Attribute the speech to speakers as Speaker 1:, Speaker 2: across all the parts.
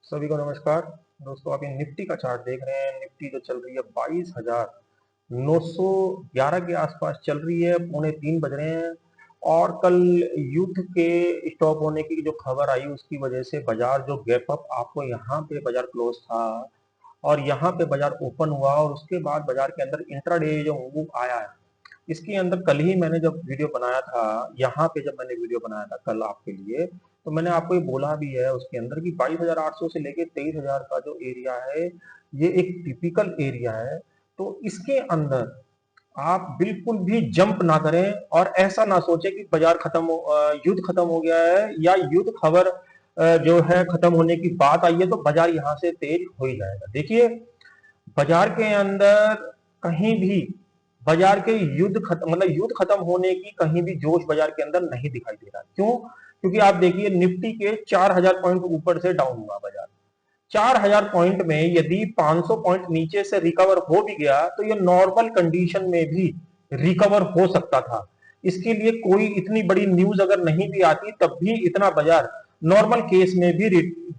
Speaker 1: सभी को नमस्कार। दोस्तों, आप ये निफ्टी का चार्ट देख रहे हैं। निफ्टी जो चल रही है 22,911 के आसपास चल रही है। 2:45 बज रहे हैं और कल युद्ध के स्टॉप होने की जो खबर आई उसकी वजह से बाजार जो गैप अप, आपको यहाँ पे बाजार क्लोज था और यहाँ पे बाजार ओपन हुआ और उसके बाद बाजार के अंदर इंट्राडे जो मूव आया है, इसके अंदर कल ही मैंने जब वीडियो बनाया था, यहाँ पे जब मैंने वीडियो बनाया था कल आपके लिए, तो मैंने आपको ये बोला भी है उसके अंदर कि 22,800 से लेके 23,000 का जो एरिया है, ये एक टिपिकल एरिया है। तो इसके अंदर आप बिल्कुल भी जंप ना करें और ऐसा ना सोचे कि बाजार युद्ध खत्म हो गया है या युद्ध खबर जो है खत्म होने की बात आई है तो बाजार यहाँ से तेज हो ही जाएगा। देखिए, बाजार के अंदर कहीं भी बाजार के युद्ध खत्म होने की कहीं भी जोश बाजार के अंदर नहीं दिखाई दे रहा। क्यों? क्योंकि आप देखिए निफ्टी के 4,000 पॉइंट ऊपर से डाउन हुआ बाजार। 4,000 पॉइंट में यदि 500 पॉइंट नीचे से रिकवर हो भी गया तो ये नॉर्मल कंडीशन में भी रिकवर हो सकता था। इसके लिए कोई इतनी बड़ी न्यूज अगर नहीं भी आती तब भी इतना बाजार नॉर्मल केस में भी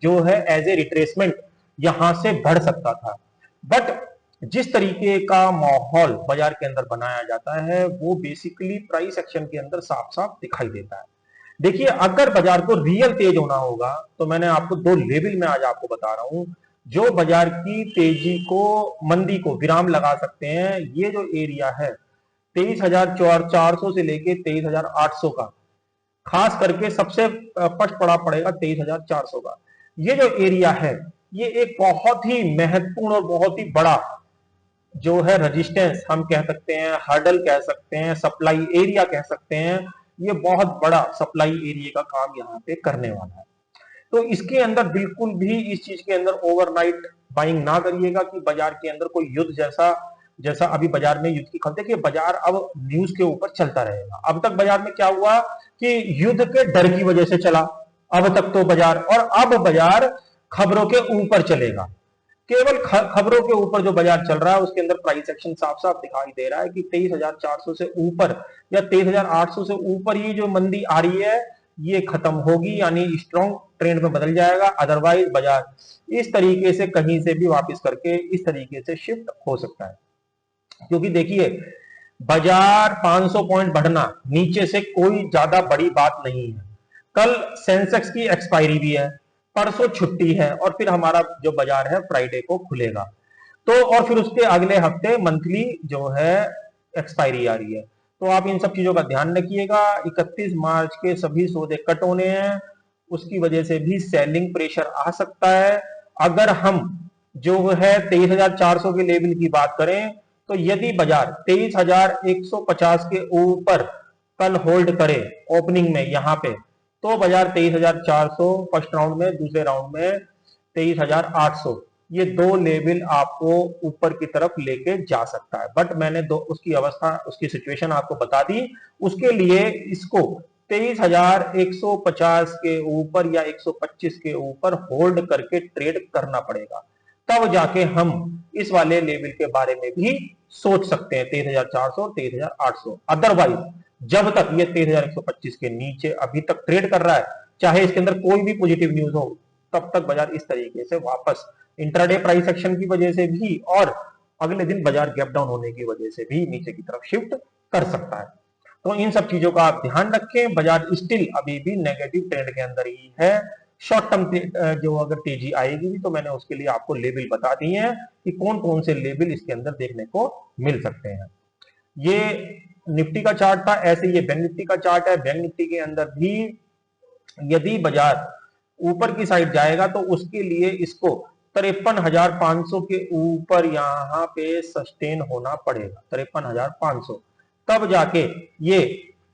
Speaker 1: जो है एज ए रिट्रेसमेंट यहां से बढ़ सकता था। बट जिस तरीके का माहौल बाजार के अंदर बनाया जाता है वो बेसिकली प्राइस एक्शन के अंदर साफ साफ दिखाई देता है। देखिए, अगर बाजार को रियल तेज होना होगा तो मैंने आपको दो लेवल में आज आपको बता रहा हूं जो बाजार की तेजी को, मंदी को विराम लगा सकते हैं। ये जो एरिया है 23,400 से लेके 23,800 का, खास करके सबसे फर्स्ट पड़ा पड़ेगा 23,400 का। ये जो एरिया है ये एक बहुत ही महत्वपूर्ण और बहुत ही बड़ा जो है रेजिस्टेंस हम कह सकते हैं, हर्डल कह सकते हैं, सप्लाई एरिया कह सकते हैं। ये बहुत बड़ा सप्लाई एरिया का काम यहाँ पे करने वाला है। तो इसके अंदर बिल्कुल भी इस चीज के अंदर ओवरनाइट बाइंग ना करिएगा कि बाजार के अंदर कोई युद्ध जैसा जैसा अभी बाजार में युद्ध की खबर। देखिए, बाजार अब न्यूज के ऊपर चलता रहेगा। अब तक बाजार में क्या हुआ कि युद्ध के डर की वजह से चला अब तक तो बाजार, और अब बाजार खबरों के ऊपर चलेगा। केवल खबरों के ऊपर जो बाजार चल रहा है उसके अंदर प्राइस एक्शन साफ साफ दिखाई दे रहा है कि 23,400 से ऊपर या 23,800 से ऊपर ये जो मंदी आ रही है ये खत्म होगी, यानी स्ट्रॉन्ग ट्रेंड में बदल जाएगा। अदरवाइज बाजार इस तरीके से कहीं से भी वापस करके इस तरीके से शिफ्ट हो सकता है। क्योंकि देखिए, बाजार 500 पॉइंट बढ़ना नीचे से कोई ज्यादा बड़ी बात नहीं है। कल सेंसेक्स की एक्सपायरी भी है, परसों छुट्टी है और फिर हमारा जो बाजार है फ्राइडे को खुलेगा। तो और फिर उसके अगले हफ्ते मंथली जो है एक्सपायरी आ रही है। तो आप इन सब चीजों का ध्यान रखिएगा। 31 मार्च के सभी सौदे कट होने हैं, उसकी वजह से भी सेलिंग प्रेशर आ सकता है। अगर हम जो है 23,400 के लेवल की बात करें तो यदि बाजार 23,150 के ऊपर कल होल्ड करे ओपनिंग में यहां पे, तो बाजार 23,400 फर्स्ट राउंड में, दूसरे राउंड में 23,800, ये दो लेवल आपको ऊपर की तरफ लेके जा सकता है। बट मैंने दो उसकी अवस्था, उसकी सिचुएशन आपको बता दी। उसके लिए इसको 23,150 के ऊपर या 125 के ऊपर होल्ड करके ट्रेड करना पड़ेगा, तब जाके हम इस वाले लेवल के बारे में भी सोच सकते हैं, 23,400 23,800। अदरवाइज जब तक ये 23,125 के नीचे अभी तक ट्रेड कर रहा है, चाहे इसके अंदर कोई भी पॉजिटिव न्यूज हो, तब तक बाजार इस तरीके से वापस इंट्राडे प्राइस एक्शन की वजह से भी और अगले दिन बाजार गैप डाउन होने की वजह से भी नीचे की तरफ शिफ्ट कर सकता है। तो इन सब चीजों का आप ध्यान रखें। बाजार स्टिल अभी भी नेगेटिव ट्रेंड के अंदर ही है। शॉर्ट टर्म जो अगर तेजी आएगी भी तो मैंने उसके लिए आपको लेवल बता दिए हैं कि कौन कौन से लेवल इसके अंदर देखने को मिल सकते हैं। ये निफ्टी का चार्ट था, ऐसे ये बैंक निफ्टी का चार्ट है। बैंक निफ्टी के अंदर भी यदि बाजार ऊपर की साइड जाएगा तो उसके लिए इसको 53,500 के ऊपर यहां पे सस्टेन होना पड़ेगा, 53,500, तब जाके ये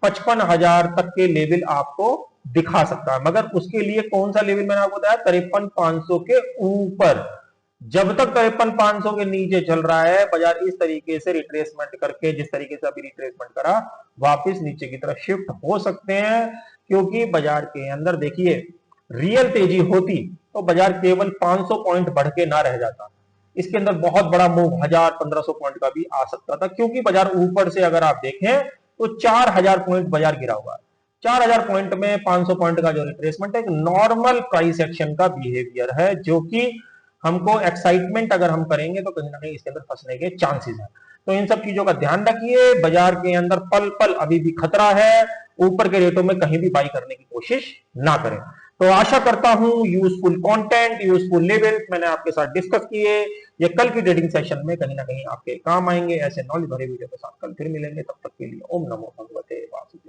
Speaker 1: 55,000 तक के लेवल आपको दिखा सकता है। मगर उसके लिए कौन सा लेवल मैंने आपको बताया, 53,500 के ऊपर। जब तक 53,500 के नीचे चल रहा है बाजार इस तरीके से रिट्रेसमेंट करके, जिस तरीके से अभी रिट्रेसमेंट करा, वापस नीचे की तरफ शिफ्ट हो सकते हैं। क्योंकि बाजार के अंदर देखिए, रियल तेजी होती तो बाजार केवल 500 पॉइंट बढ़ के ना रह जाता, इसके अंदर बहुत बड़ा मूव 1,000-1,500 पॉइंट का भी आ सकता था। क्योंकि बाजार ऊपर से अगर आप देखें तो 4,000 पॉइंट बाजार गिरा हुआ है। 4000 पॉइंट में 500 पॉइंट का जो रिट्रेसमेंट है, एक नॉर्मल प्राइस एक्शन का बिहेवियर है, जो कि हमको एक्साइटमेंट अगर हम करेंगे तो कहीं ना कहीं इसके अंदर फंसने के चांसेस हैं। तो इन सब चीजों का ध्यान रखिए। बाजार के अंदर पल पल अभी भी खतरा है, ऊपर के रेटों में कहीं भी बाई करने की कोशिश ना करें। तो आशा करता हूं यूजफुल कंटेंट, यूजफुल लेवल्स मैंने आपके साथ डिस्कस किए, ये कल की ट्रेडिंग सेशन में कहीं ना कहीं आपके काम आएंगे। ऐसे नॉलेज भरे वीडियो के साथ कल फिर मिलेंगे, तब तक के लिए ओम नमो भगवते वासुदेवाय।